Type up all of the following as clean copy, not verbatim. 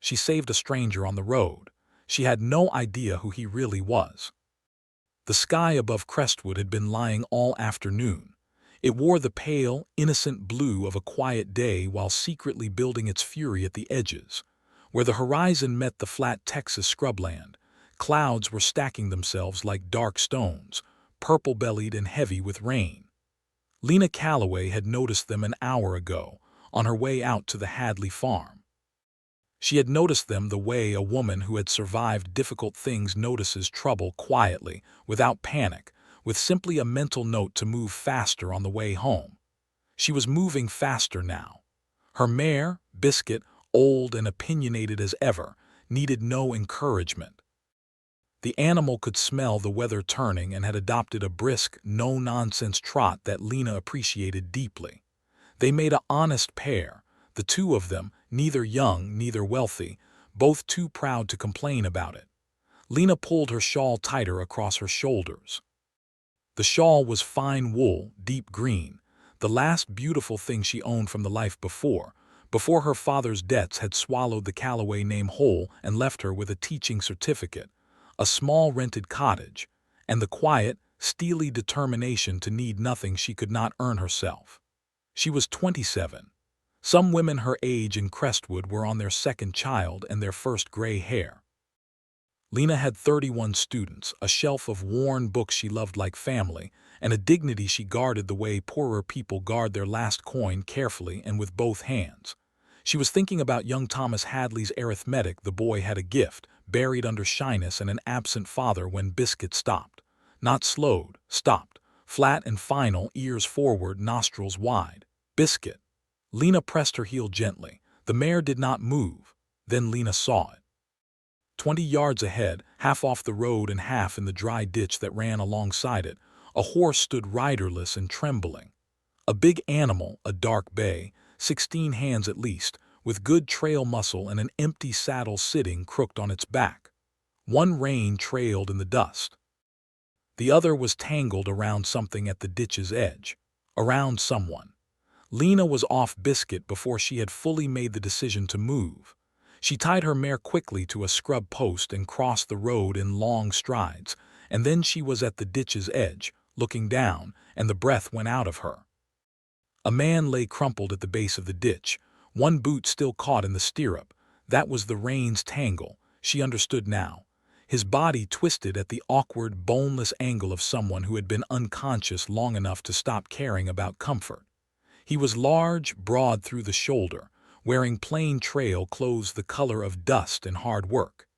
She saved a stranger on the road. She had no idea who he really was. The sky above Crestwood had been lying all afternoon. It wore the pale, innocent blue of a quiet day while secretly building its fury at the edges. Where the horizon met the flat Texas scrubland, clouds were stacking themselves like dark stones, purple-bellied and heavy with rain. Lina Calloway had noticed them an hour ago, on her way out to the Hadley farm. She had noticed them the way a woman who had survived difficult things notices trouble quietly, without panic, with simply a mental note to move faster on the way home. She was moving faster now. Her mare, Biscuit, old and opinionated as ever, needed no encouragement. The animal could smell the weather turning and had adopted a brisk, no-nonsense trot that Lina appreciated deeply. They made an honest pair, the two of them, neither young, neither wealthy, both too proud to complain about it. Lina pulled her shawl tighter across her shoulders. The shawl was fine wool, deep green, the last beautiful thing she owned from the life before her father's debts had swallowed the Calloway name whole and left her with a teaching certificate, a small rented cottage, and the quiet, steely determination to need nothing she could not earn herself. She was 27. Some women her age in Crestwood were on their second child and their first gray hair. Lina had 31 students, a shelf of worn books she loved like family, and a dignity she guarded the way poorer people guard their last coin carefully and with both hands. She was thinking about young Thomas Hadley's arithmetic. The boy had a gift, buried under shyness and an absent father when Biscuit stopped. Not slowed, stopped, flat and final, ears forward, nostrils wide. Biscuit. Lina pressed her heel gently. The mare did not move. Then Lina saw it. 20 yards ahead, half off the road and half in the dry ditch that ran alongside it, a horse stood riderless and trembling. A big animal, a dark bay, 16 hands at least, with good trail muscle and an empty saddle sitting crooked on its back. One rein trailed in the dust. The other was tangled around something at the ditch's edge. Around someone. Lina was off Biscuit before she had fully made the decision to move. She tied her mare quickly to a scrub post and crossed the road in long strides, and then she was at the ditch's edge, looking down, and the breath went out of her. A man lay crumpled at the base of the ditch, one boot still caught in the stirrup. That was the reins tangle, she understood now. His body twisted at the awkward, boneless angle of someone who had been unconscious long enough to stop caring about comfort. He was large, broad through the shoulder, wearing plain trail clothes the color of dust and hard work.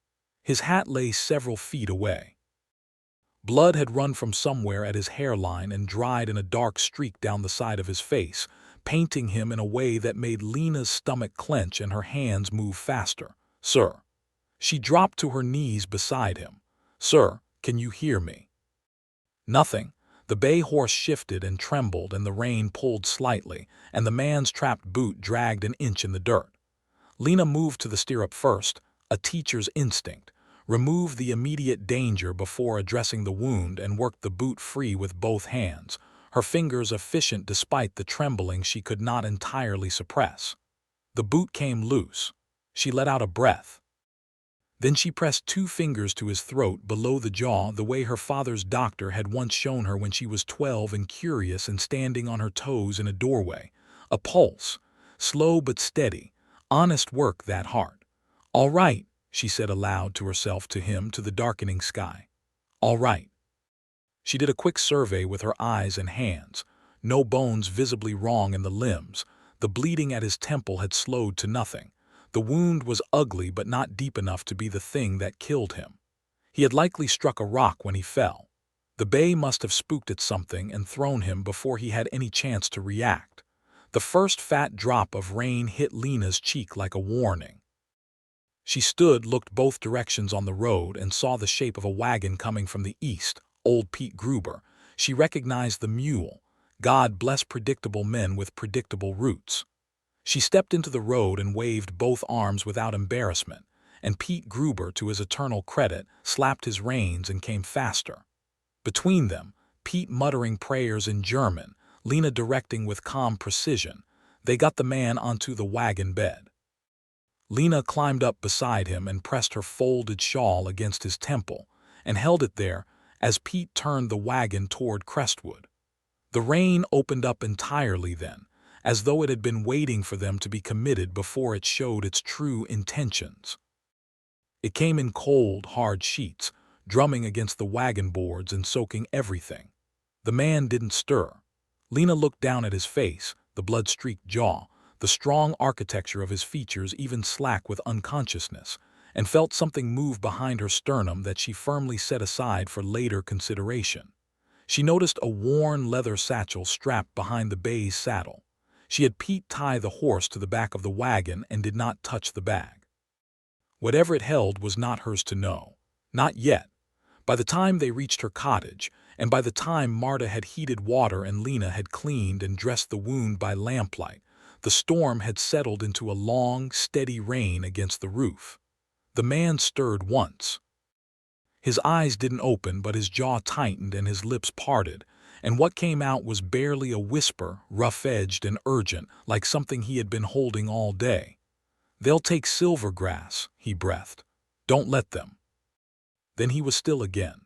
His hat lay several feet away. Blood had run from somewhere at his hairline and dried in a dark streak down the side of his face, painting him in a way that made Lina's stomach clench and her hands move faster. "Sir." She dropped to her knees beside him. "Sir, can you hear me?" Nothing. The bay horse shifted and trembled and the rein pulled slightly, and the man's trapped boot dragged an inch in the dirt. Lina moved to the stirrup first, a teacher's instinct, removed the immediate danger before addressing the wound and worked the boot free with both hands, her fingers efficient despite the trembling she could not entirely suppress. The boot came loose. She let out a breath. Then she pressed 2 fingers to his throat below the jaw the way her father's doctor had once shown her when she was 12 and curious and standing on her toes in a doorway. A pulse, slow but steady, honest work that heart. "All right," she said aloud to herself, to him, to the darkening sky. "All right." She did a quick survey with her eyes and hands. No bones visibly wrong in the limbs. The bleeding at his temple had slowed to nothing. The wound was ugly but not deep enough to be the thing that killed him. He had likely struck a rock when he fell. The bay must have spooked at something and thrown him before he had any chance to react. The first fat drop of rain hit Lina's cheek like a warning. She stood, looked both directions on the road, and saw the shape of a wagon coming from the east, old Pete Gruber. She recognized the mule. God bless predictable men with predictable roots. She stepped into the road and waved both arms without embarrassment, and Pete Gruber, to his eternal credit, slapped his reins and came faster. Between them, Pete muttering prayers in German, Lina directing with calm precision, they got the man onto the wagon bed. Lina climbed up beside him and pressed her folded shawl against his temple, and held it there as Pete turned the wagon toward Crestwood. The rain opened up entirely then, as though it had been waiting for them to be committed before it showed its true intentions. It came in cold, hard sheets, drumming against the wagon boards and soaking everything. The man didn't stir. Lina looked down at his face, the blood-streaked jaw, the strong architecture of his features even slack with unconsciousness, and felt something move behind her sternum that she firmly set aside for later consideration. She noticed a worn leather satchel strapped behind the bay's saddle. She had Pete tie the horse to the back of the wagon and did not touch the bag. Whatever it held was not hers to know. Not yet. By the time they reached her cottage, and by the time Marta had heated water and Lina had cleaned and dressed the wound by lamplight, the storm had settled into a long, steady rain against the roof. The man stirred once. His eyes didn't open, but his jaw tightened and his lips parted, and what came out was barely a whisper, rough-edged and urgent, like something he had been holding all day. "They'll take Silvergrass," he breathed. "Don't let them." Then he was still again.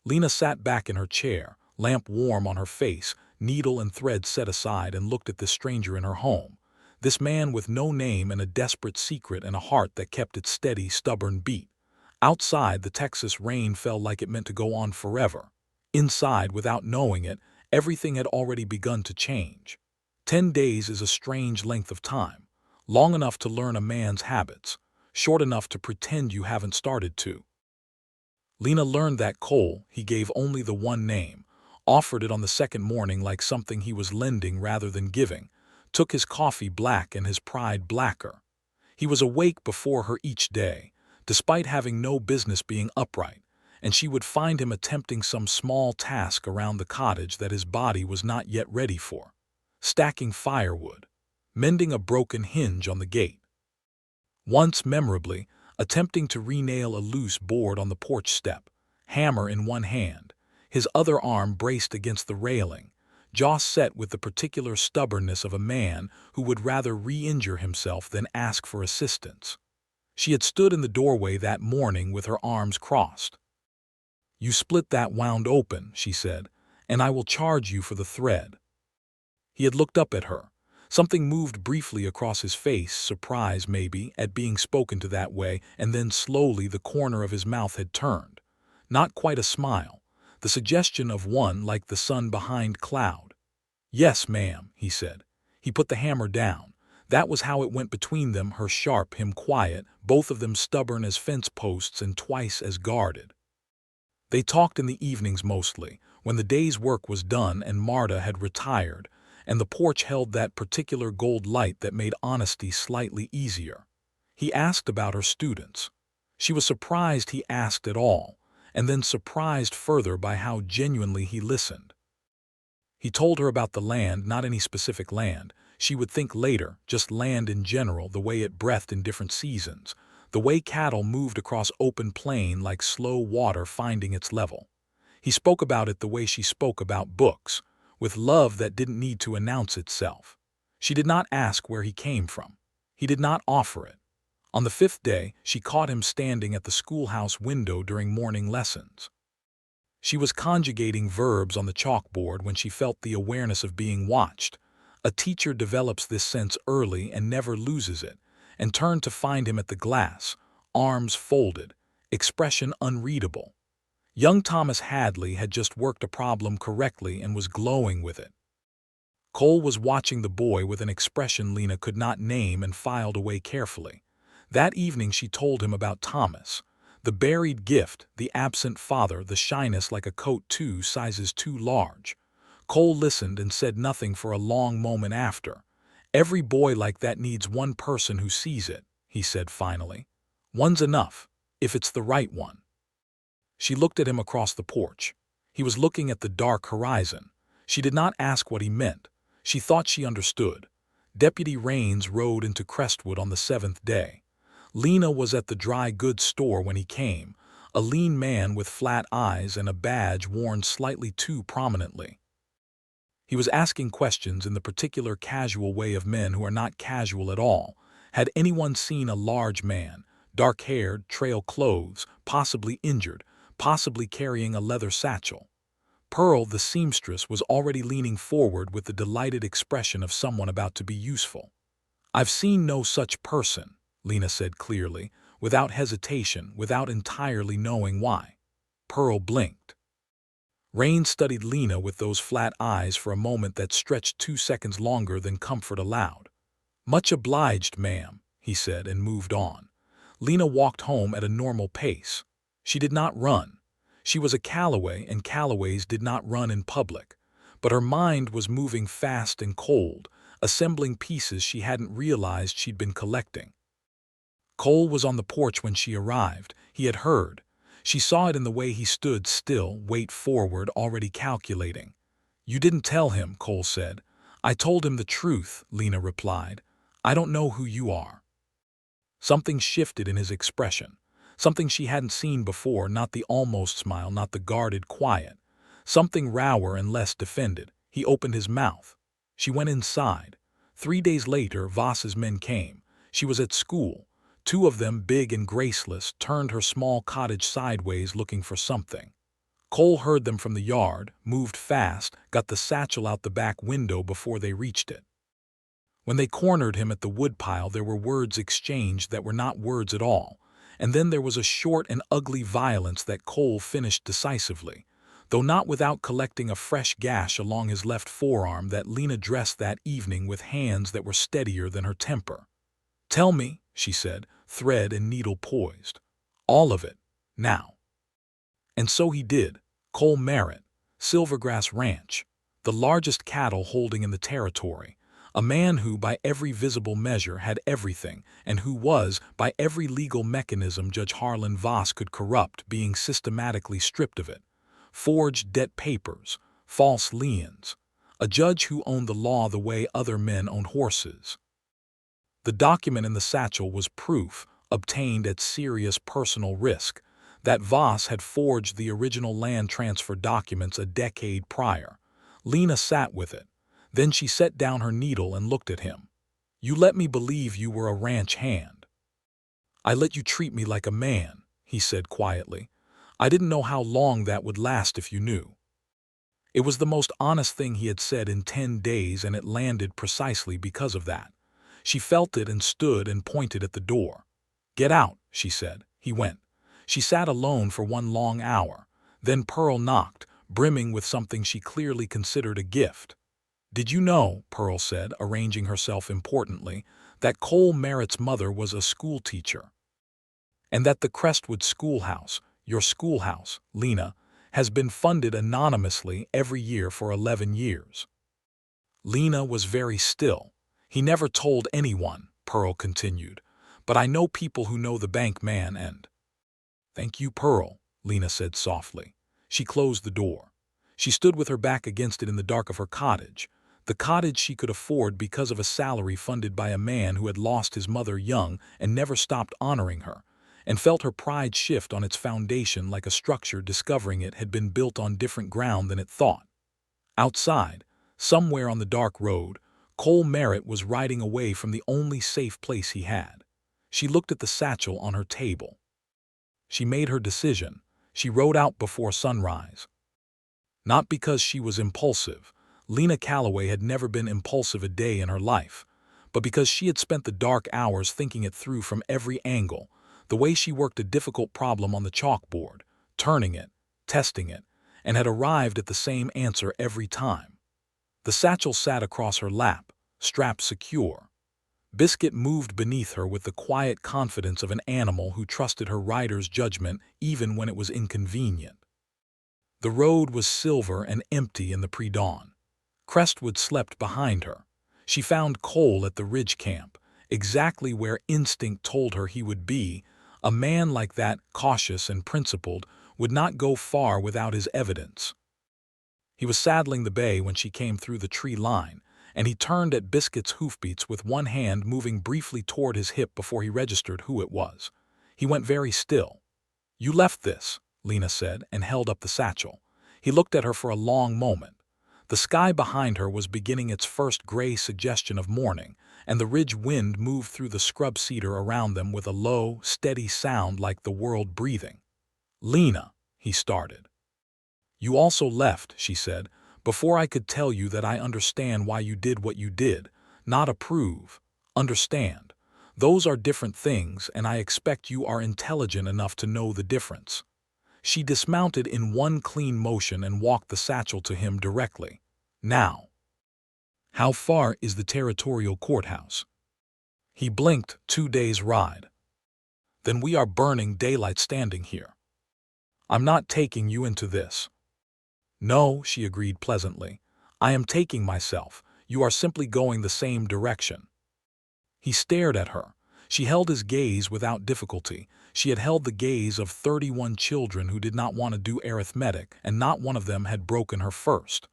Lina sat back in her chair, lamp warm on her face, needle and thread set aside, and looked at this stranger in her home. This man with no name and a desperate secret and a heart that kept its steady, stubborn beat. Outside, the Texas rain fell like it meant to go on forever. Inside, without knowing it, everything had already begun to change. 10 days is a strange length of time, long enough to learn a man's habits, short enough to pretend you haven't started to. Lina learned that Cole, he gave only the one name, offered it on the second morning like something he was lending rather than giving, took his coffee black and his pride blacker. He was awake before her each day, despite having no business being upright, and she would find him attempting some small task around the cottage that his body was not yet ready for. Stacking firewood, mending a broken hinge on the gate. Once, memorably, attempting to re-nail a loose board on the porch step, hammer in one hand, his other arm braced against the railing, jaw set with the particular stubbornness of a man who would rather re-injure himself than ask for assistance. She had stood in the doorway that morning with her arms crossed. "You split that wound open," she said, "and I will charge you for the thread." He had looked up at her. Something moved briefly across his face, surprise maybe at being spoken to that way, and then slowly the corner of his mouth had turned. Not quite a smile, the suggestion of one like the sun behind cloud. "Yes, ma'am," he said. He put the hammer down. That was how it went between them, her sharp, him quiet, both of them stubborn as fence posts and twice as guarded. They talked in the evenings mostly, when the day's work was done and Marta had retired, and the porch held that particular gold light that made honesty slightly easier. He asked about her students. She was surprised he asked at all, and then surprised further by how genuinely he listened. He told her about the land, not any specific land. She would think later, just land in general, the way it breathed in different seasons, the way cattle moved across open plain like slow water finding its level. He spoke about it the way she spoke about books, with love that didn't need to announce itself. She did not ask where he came from. He did not offer it. On the 5th day, she caught him standing at the schoolhouse window during morning lessons. She was conjugating verbs on the chalkboard when she felt the awareness of being watched. A teacher develops this sense early and never loses it, and turned to find him at the glass, arms folded, expression unreadable. Young Thomas Hadley had just worked a problem correctly and was glowing with it. Cole was watching the boy with an expression Lina could not name and filed away carefully. That evening she told him about Thomas. The buried gift, the absent father, the shyness like a coat 2 sizes too large. Cole listened and said nothing for a long moment after. "Every boy like that needs one person who sees it," he said finally. "One's enough, if it's the right one." She looked at him across the porch. He was looking at the dark horizon. She did not ask what he meant. She thought she understood. Deputy Raines rode into Crestwood on the 7th day. Lina was at the dry goods store when he came, a lean man with flat eyes and a badge worn slightly too prominently. He was asking questions in the particular casual way of men who are not casual at all. Had anyone seen a large man, dark-haired, trail clothes, possibly injured, possibly carrying a leather satchel? Pearl, the seamstress, was already leaning forward with the delighted expression of someone about to be useful. "I've seen no such person," Lina said clearly, without hesitation, without entirely knowing why. Pearl blinked. Rain studied Lina with those flat eyes for a moment that stretched 2 seconds longer than comfort allowed. "Much obliged, ma'am," he said, and moved on. Lina walked home at a normal pace. She did not run. She was a Callaway, and Callaways did not run in public. But her mind was moving fast and cold, assembling pieces she hadn't realized she'd been collecting. Cole was on the porch when she arrived. He had heard. She saw it in the way he stood still, weight forward, already calculating. "You didn't tell him," Cole said. "I told him the truth," Lina replied. "I don't know who you are." Something shifted in his expression. Something she hadn't seen before, not the almost smile, not the guarded quiet. Something rawer and less defended. He opened his mouth. She went inside. 3 days later, Voss's men came. She was at school. 2 of them, big and graceless, turned her small cottage sideways looking for something. Cole heard them from the yard, moved fast, got the satchel out the back window before they reached it. When they cornered him at the woodpile, there were words exchanged that were not words at all, and then there was a short and ugly violence that Cole finished decisively, though not without collecting a fresh gash along his left forearm that Lina dressed that evening with hands that were steadier than her temper. "Tell me," she said, thread and needle poised. "All of it, now." And so he did. Cole Merritt, Silvergrass Ranch, the largest cattle holding in the territory. A man who, by every visible measure, had everything, and who was, by every legal mechanism Judge Harlan Voss could corrupt, being systematically stripped of it. Forged debt papers, false liens. A judge who owned the law the way other men owned horses. The document in the satchel was proof, obtained at serious personal risk, that Voss had forged the original land transfer documents a decade prior. Lina sat with it. Then she set down her needle and looked at him. "You let me believe you were a ranch hand." "I let you treat me like a man," he said quietly. "I didn't know how long that would last if you knew." It was the most honest thing he had said in 10 days, and it landed precisely because of that. She felt it and stood and pointed at the door. "Get out," she said. He went. She sat alone for 1 long hour. Then Pearl knocked, brimming with something she clearly considered a gift. "Did you know," Pearl said, arranging herself importantly, "that Cole Merritt's mother was a schoolteacher? And that the Crestwood schoolhouse, your schoolhouse, Lina, has been funded anonymously every year for 11 years. Lina was very still. "He never told anyone," Pearl continued. "But I know people who know the bank man and—" "Thank you, Pearl," Lina said softly. She closed the door. She stood with her back against it in the dark of her cottage, the cottage she could afford because of a salary funded by a man who had lost his mother young and never stopped honoring her, and felt her pride shift on its foundation like a structure discovering it had been built on different ground than it thought. Outside, somewhere on the dark road, Cole Merritt was riding away from the only safe place he had. She looked at the satchel on her table. She made her decision. She rode out before sunrise. Not because she was impulsive. Lina Callaway had never been impulsive a day in her life, but because she had spent the dark hours thinking it through from every angle, the way she worked a difficult problem on the chalkboard, turning it, testing it, and had arrived at the same answer every time. The satchel sat across her lap, strapped secure. Biscuit moved beneath her with the quiet confidence of an animal who trusted her rider's judgment even when it was inconvenient. The road was silver and empty in the pre-dawn. Crestwood slept behind her. She found Cole at the ridge camp, exactly where instinct told her he would be. A man like that, cautious and principled, would not go far without his evidence. He was saddling the bay when she came through the tree line, and he turned at Biscuit's hoofbeats with one hand moving briefly toward his hip before he registered who it was. He went very still. "You left this," Lina said, and held up the satchel. He looked at her for a long moment. The sky behind her was beginning its first gray suggestion of morning, and the ridge wind moved through the scrub cedar around them with a low, steady sound like the world breathing. "Lina," he started. "You also left," she said, "before I could tell you that I understand why you did what you did. Not approve. Understand. Those are different things, and I expect you are intelligent enough to know the difference." She dismounted in one clean motion and walked the satchel to him directly. "Now, how far is the territorial courthouse?" He blinked. 2 days' ride. "Then we are burning daylight standing here. I'm not taking you into this." "No," she agreed pleasantly. "I am taking myself. You are simply going the same direction." He stared at her. She held his gaze without difficulty. She had held the gaze of 31 children who did not want to do arithmetic, and not one of them had broken her first.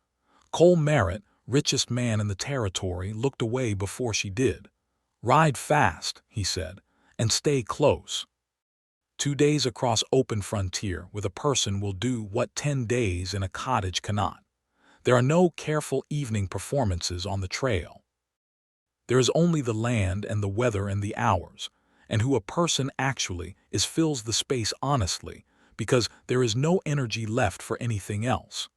Cole Merritt, richest man in the territory, looked away before she did. "Ride fast," he said, "and stay close. 2 days across open frontier with a person will do what 10 days in a cottage cannot. There are no careful evening performances on the trail. There is only the land and the weather and the hours, and who a person actually is fills the space honestly, because there is no energy left for anything else."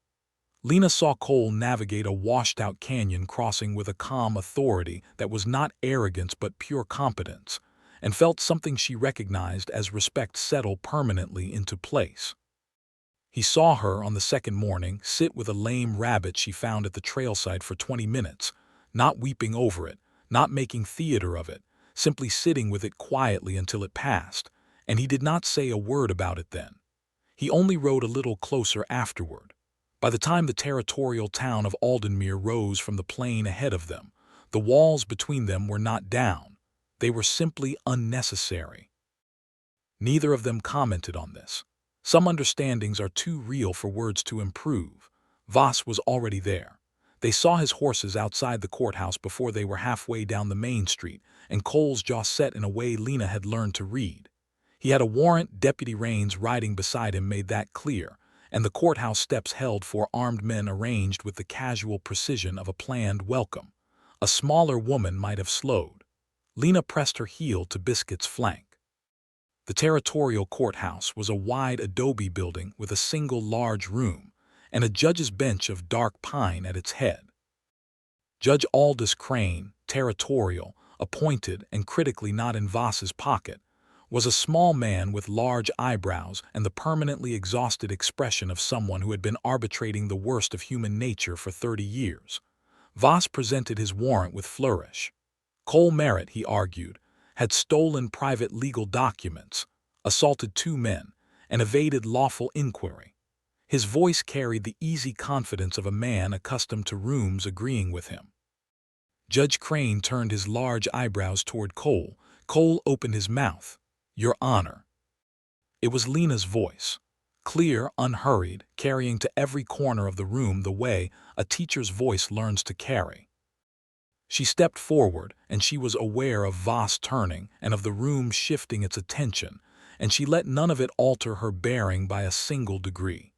Lina saw Cole navigate a washed-out canyon crossing with a calm authority that was not arrogance but pure competence, and felt something she recognized as respect settle permanently into place. He saw her on the second morning sit with a lame rabbit she found at the trailside for 20 minutes, not weeping over it, not making theater of it, simply sitting with it quietly until it passed, and he did not say a word about it then. He only rode a little closer afterward. By the time the territorial town of Aldenmere rose from the plain ahead of them, the walls between them were not down. They were simply unnecessary. Neither of them commented on this. Some understandings are too real for words to improve. Voss was already there. They saw his horses outside the courthouse before they were halfway down the main street, and Cole's jaw set in a way Lina had learned to read. He had a warrant. Deputy Raines riding beside him made that clear, and the courthouse steps held 4 armed men arranged with the casual precision of a planned welcome. A smaller woman might have slowed. Lina pressed her heel to Biscuit's flank. The territorial courthouse was a wide adobe building with a single large room, and a judge's bench of dark pine at its head. Judge Aldous Crane, territorial, appointed and critically not in Voss's pocket, was a small man with large eyebrows and the permanently exhausted expression of someone who had been arbitrating the worst of human nature for 30 years. Voss presented his warrant with flourish. Cole Merritt, he argued, had stolen private legal documents, assaulted 2 men, and evaded lawful inquiry. His voice carried the easy confidence of a man accustomed to rooms agreeing with him. Judge Crane turned his large eyebrows toward Cole. Cole opened his mouth. "Your Honor." It was Lina's voice, clear, unhurried, carrying to every corner of the room the way a teacher's voice learns to carry. She stepped forward, and she was aware of Voss turning and of the room shifting its attention, and she let none of it alter her bearing by a single degree.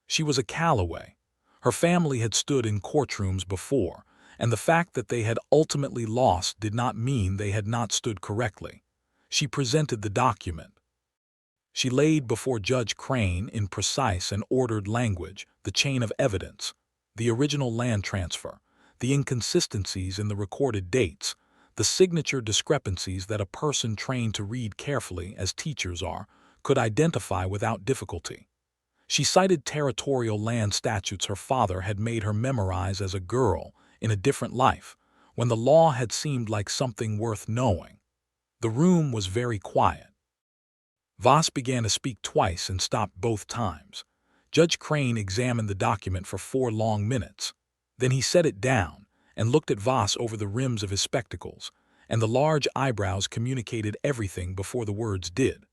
She was a Calloway. Her family had stood in courtrooms before, and the fact that they had ultimately lost did not mean they had not stood correctly. She presented the document. She laid before Judge Crane in precise and ordered language the chain of evidence, the original land transfer, the inconsistencies in the recorded dates, the signature discrepancies that a person trained to read carefully, as teachers are, could identify without difficulty. She cited territorial land statutes her father had made her memorize as a girl in a different life, when the law had seemed like something worth knowing. The room was very quiet. Voss began to speak twice and stopped both times. Judge Crane examined the document for 4 long minutes. Then he set it down and looked at Voss over the rims of his spectacles, and the large eyebrows communicated everything before the words did.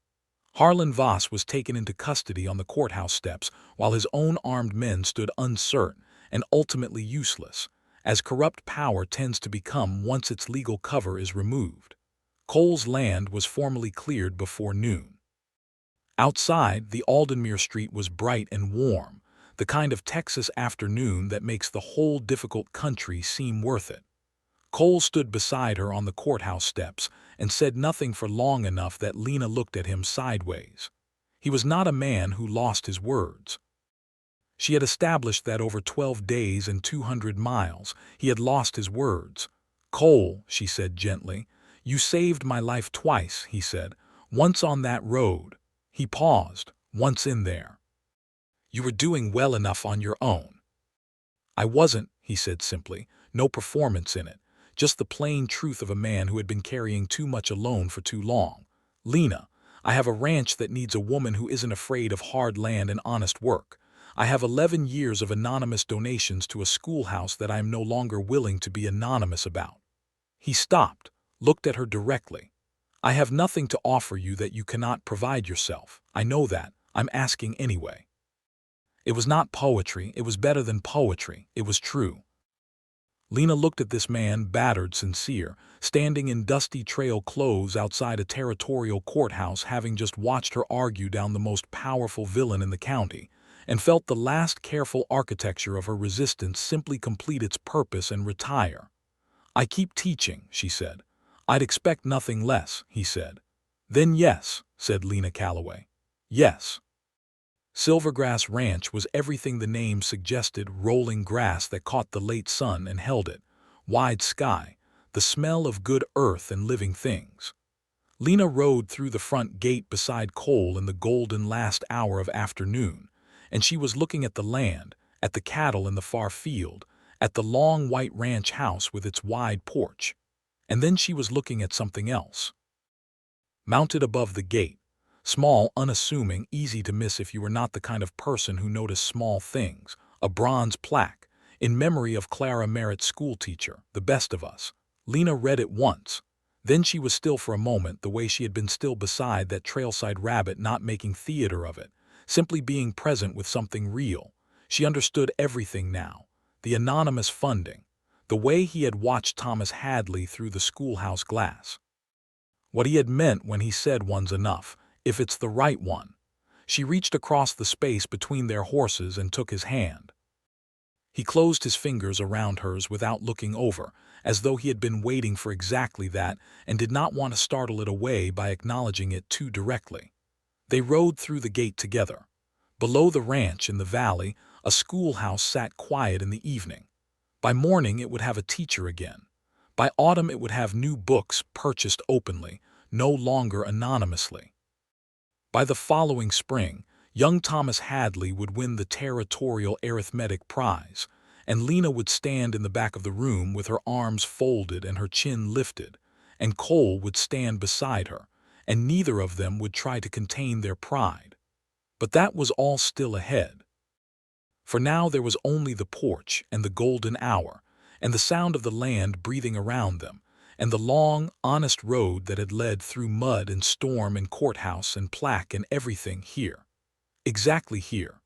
Harlan Voss was taken into custody on the courthouse steps while his own armed men stood uncertain and ultimately useless, as corrupt power tends to become once its legal cover is removed. Cole's land was formally cleared before noon. Outside, the Aldenmere street was bright and warm. the kind of Texas afternoon that makes the whole difficult country seem worth it. Cole stood beside her on the courthouse steps and said nothing for long enough that Lina looked at him sideways. He was not a man who lost his words. She had established that over 12 days and 200 miles, he had lost his words. "Cole," she said gently, "you saved my life twice," he said. "Once on that road." He paused. "Once in there. You were doing well enough on your own." "I wasn't," he said simply. "No performance in it. Just the plain truth of a man who had been carrying too much alone for too long. Lina, I have a ranch that needs a woman who isn't afraid of hard land and honest work. I have 11 years of anonymous donations to a schoolhouse that I am no longer willing to be anonymous about." He stopped, looked at her directly. "I have nothing to offer you that you cannot provide yourself. I know that. I'm asking anyway." It was not poetry. It was better than poetry. It was true. Lina looked at this man, battered, sincere, standing in dusty trail clothes outside a territorial courthouse, having just watched her argue down the most powerful villain in the county, and felt the last careful architecture of her resistance simply complete its purpose and retire. "I keep teaching," she said. "I'd expect nothing less," he said. "Then yes," said Lina Calloway. "Yes." Silvergrass Ranch was everything the name suggested: rolling grass that caught the late sun and held it, wide sky, the smell of good earth and living things. Lina rode through the front gate beside Cole in the golden last hour of afternoon, and she was looking at the land, at the cattle in the far field, at the long white ranch house with its wide porch. And then she was looking at something else. Mounted above the gate, small, unassuming, easy to miss if you were not the kind of person who noticed small things, a bronze plaque, "In memory of Clara Merritt, schoolteacher, the best of us." Lina read it once. Then she was still for a moment, the way she had been still beside that trailside rabbit, not making theater of it, simply being present with something real. She understood everything now. The anonymous funding. The way he had watched Thomas Hadley through the schoolhouse glass. What he had meant when he said one's enough, if it's the right one. She reached across the space between their horses and took his hand. He closed his fingers around hers without looking over, as though he had been waiting for exactly that and did not want to startle it away by acknowledging it too directly. They rode through the gate together. Below the ranch in the valley, a schoolhouse sat quiet in the evening. By morning it would have a teacher again. By autumn it would have new books purchased openly, no longer anonymously. By the following spring, young Thomas Hadley would win the territorial arithmetic prize, and Lina would stand in the back of the room with her arms folded and her chin lifted, and Cole would stand beside her, and neither of them would try to contain their pride. But that was all still ahead. For now there was only the porch and the golden hour, and the sound of the land breathing around them, and the long, honest road that had led through mud and storm and courthouse and plaque and everything here. Exactly here.